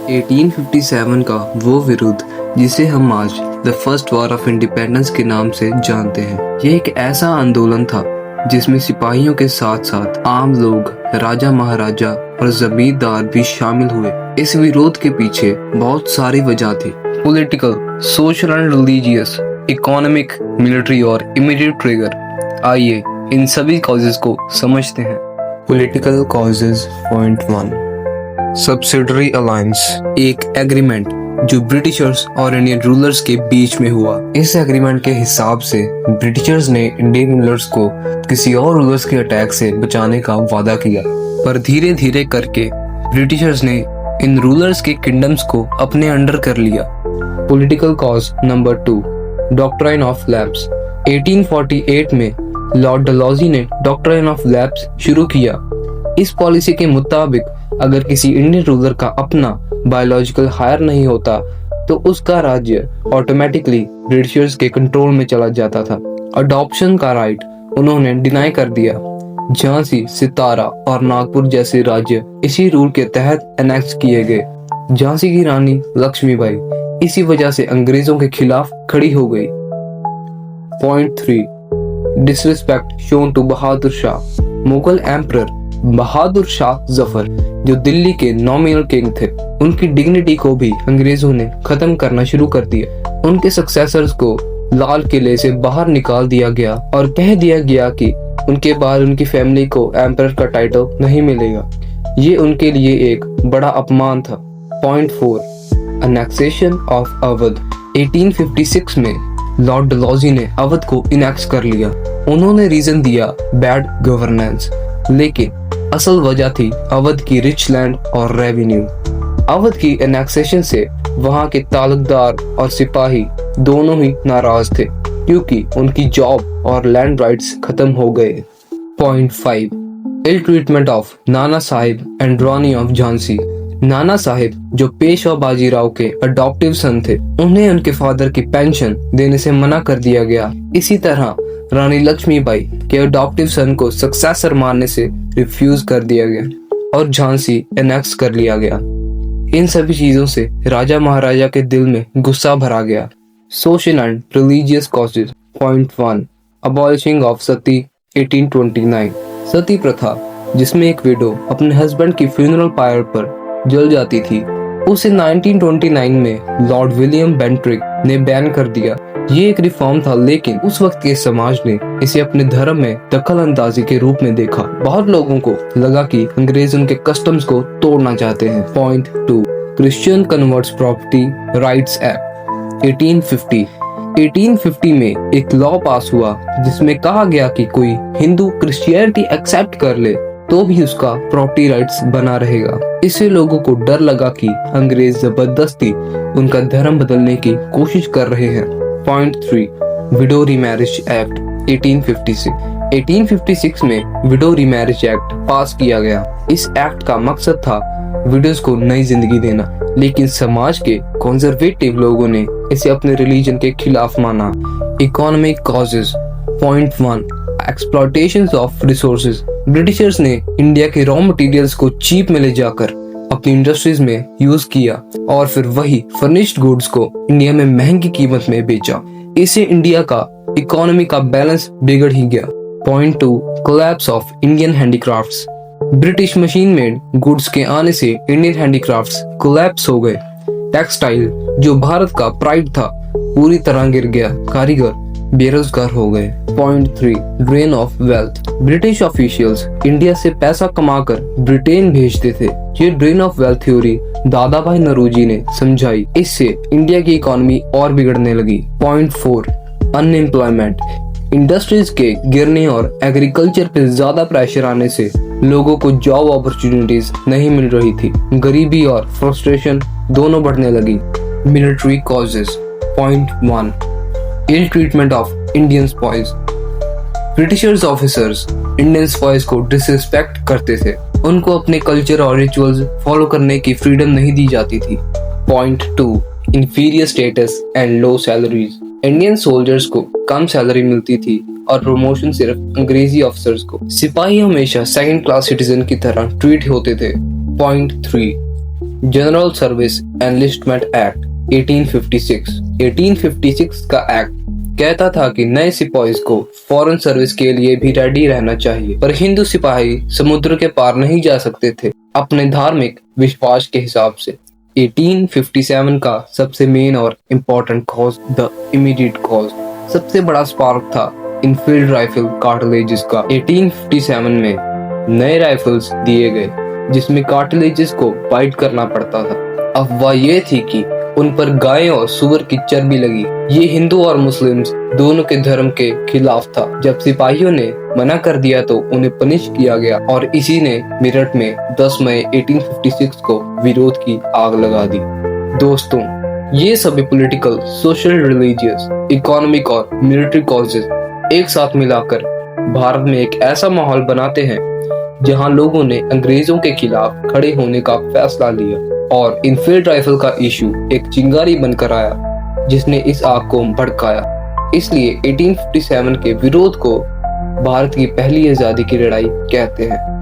1857 का वो विरोध जिसे हम आज the first war of independence के नाम से जानते हैं। ये एक ऐसा आंदोलन था जिसमें सिपाहियों के साथ साथ आम लोग, राजा महाराजा और जमींदार भी शामिल हुए। इस विरोध के पीछे बहुत सारी वजह थी। Political, social and religious, economic, military और इमीडिएट ट्रिगर। आइए इन सभी कॉजेज को समझते हैं। Political causes point 1, subsidiary alliance, एक एग्रीमेंट जो ब्रिटिशर्स और इंडियन रूलर्स के बीच में हुआ। इस एग्रीमेंट के हिसाब से ब्रिटिशर्स ने इंडियन रूलर्स को किसी और रूलर्स के अटैक से बचाने का वादा किया, पर धीरे धीरे करके ब्रिटिशर्स ने इन रूलर्स के किंगडम्स को अपने अंडर कर लिया। Political cause number 2, doctrine of lapse. 1848 में लॉर्ड डलहौजी ने डॉक्ट्राइन ऑफ लैप्स शुरू किया। इस पॉलिसी के मुताबिक अगर किसी इंडियन रूलर का अपना बायोलॉजिकल हायर नहीं होता तो उसका राज्य ऑटोमेटिकली ब्रिटिशर्स के कंट्रोल में चला जाता था। अडॉप्शन का राइट उन्होंने डिनाई कर दिया। झांसी, सितारा और नागपुर जैसे राज्य इसी रूल के तहत एनेक्स किए गए। झांसी की रानी लक्ष्मीबाई इसी वजह से अंग्रेजों के खिलाफ खड़ी हो गई। Point 3, disrespect shown to Bahadur Shah. Mughal emperor Bahadur Shah Zafar जो दिल्ली के नॉमिनल किंग थे, उनकी डिग्निटी को भी अंग्रेजों ने खत्म करना शुरू कर दिया। उनके सक्सेसर्स को लाल किले से बाहर निकाल दिया गया और कह दिया गया कि उनके बाद उनकी फैमिली को एम्परर का टाइटल नहीं मिलेगा। ये उनके लिए एक बड़ा अपमान था। Point 4, annexation of Awadh. 1856 में लॉर्ड डलहौजी ने अवध को इनेक्स कर लिया। उन्होंने रीजन दिया बैड गवर्नेंस, लेकिन असल वजह थी अवध की रिच लैंड और रेवेन्यू। अवध की एनेक्सेशन से वहां के तालुकदार और सिपाही दोनों ही नाराज थे क्योंकि उनकी जॉब और लैंड राइट्स खत्म हो गए। Point 5, ill treatment of Nana Sahib and Rani of Jhansi. Nana Sahib जो पेशवा बाजीराव के अडॉप्टिव सन थे, उन्हें उनके फादर की पेंशन देने से मना कर दिया गया। इसी तरह रानी लक्ष्मीबाई के अडॉप्टिव सन को सक्सेसर मानने से रिफ्यूज कर दिया गया और झांसी एनेक्स कर लिया गया। इन सभी चीजों से राजा महाराजा के दिल में गुस्सा भरा गया। Social and religious causes. Point 1, abolishing of sati 1829। Sati प्रथा जिसमें एक विडो अपने हस्बैंड की फ्यूनरल पायर पर जल जाती थी, उसे 1929 में लॉर्ड विलियम बेंट्रिक ने बैन कर दिया। ये एक रिफॉर्म था, लेकिन उस वक्त के समाज ने इसे अपने धर्म में दखल अंदाजी के रूप में देखा। बहुत लोगों को लगा कि अंग्रेज उनके कस्टम्स को तोड़ना चाहते हैं। Point 2, Christian converts property rights act 1850। 1850 में एक लॉ पास हुआ जिसमें कहा गया कि कोई हिंदू क्रिश्चियनिटी एक्सेप्ट कर ले तो भी उसका प्रॉपर्टी राइट्स बना रहेगा। इससे लोगों को डर लगा कि अंग्रेज जबरदस्ती उनका धर्म बदलने की कोशिश कर रहे हैं। Point 3, window remarriage act 1856। 1856 में विडो रीमैरिज एक्ट पास किया गया। इस एक्ट का मकसद था विडोज को नई जिंदगी देना, लेकिन समाज के कंजर्वेटिव लोगों ने इसे अपने रिलीजन के खिलाफ माना। Economic causes. Point 1, exploitation of resources. Britishers ने इंडिया के रॉ मटेरियल्स को चीप में ले जाकर अपनी इंडस्ट्रीज में यूज किया और फिर वही फर्निश्ड गुड्स को इंडिया में महंगी कीमत में बेचा। इससे इंडिया का इकोनॉमी का बैलेंस बिगड़ ही गया। Point 2, collapse of Indian handicrafts. British machine made goods के आने से इंडियन हैंडीक्राफ्ट्स कोलैप्स हो गए। टेक्सटाइल जो भारत का प्राइड था पूरी तरह गिर गया। कारीगर बेरोजगार हो गए। Point 3, drain of wealth. British officials India से पैसा कमाकर ब्रिटेन भेजते थे। ये ड्रेन ऑफ वेल्थ थ्योरी दादा भाई नौरोजी ने समझाई। इससे इंडिया की इकोनॉमी और बिगड़ने लगी। Point 4, unemployment. इंडस्ट्रीज के गिरने और एग्रीकल्चर पे ज्यादा प्रेशर आने से लोगों को जॉब अपॉर्चुनिटीज नहीं मिल रही थी। गरीबी और फ्रस्ट्रेशन दोनों बढ़ने लगी। Military causes. Point 1, ill treatment of Indian sepoys. Britishers officers Indian sepoys को डिसरिस्पेक्ट करते थे। उनको अपने कल्चर और रिचुअल्स फॉलो करने की फ्रीडम नहीं दी जाती थी। Point 2, inferior status and low salaries. Indian soldiers को कम सैलरी मिलती थी और प्रमोशन सिर्फ अंग्रेजी ऑफिसर्स को। सिपाही हमेशा सेकंड क्लास सिटीजन की तरह ट्रीट होते थे। Point 3, general service enlistment act 1856। 1856 का एक्ट कहता था कि नए सिपाही को फॉरेन सर्विस के लिए भी रेडी रहना चाहिए, पर हिंदू सिपाही समुद्र के पार नहीं जा सकते थे अपने धार्मिक विश्वास के हिसाब से। 1857 का सबसे मेन और important cause the immediate cause, सबसे बड़ा स्पार्क था इनफील्ड राइफल कार्टिलेजेस का। 1857 में नए राइफल्स दिए गए जिसमें कार्टिलेजेस को बाइट करना पड़ता था। अफवाह ये थी कि उन पर गाय और सुअर की चर्बी लगी। ये हिंदू और मुस्लिम्स दोनों के धर्म के खिलाफ था। जब सिपाहियों ने मना कर दिया तो उन्हें पनिश किया गया और इसी ने मेरठ में 10 मई 1856 को विरोध की आग लगा दी। दोस्तों, ये सभी पॉलिटिकल, सोशल, रिलीजियस, इकोनॉमिक और मिलिट्री कॉजेस एक साथ मिलाकर भारत में एक ऐसा माहौल बनाते हैं जहां लोगों ने अंग्रेजों के खिलाफ खड़े होने का फैसला लिया और इनफील्ड राइफल का इशू एक चिंगारी बनकर आया जिसने इस आग को भड़काया। इसलिए 1857 के विरोध को भारत की पहली आजादी की लड़ाई कहते हैं।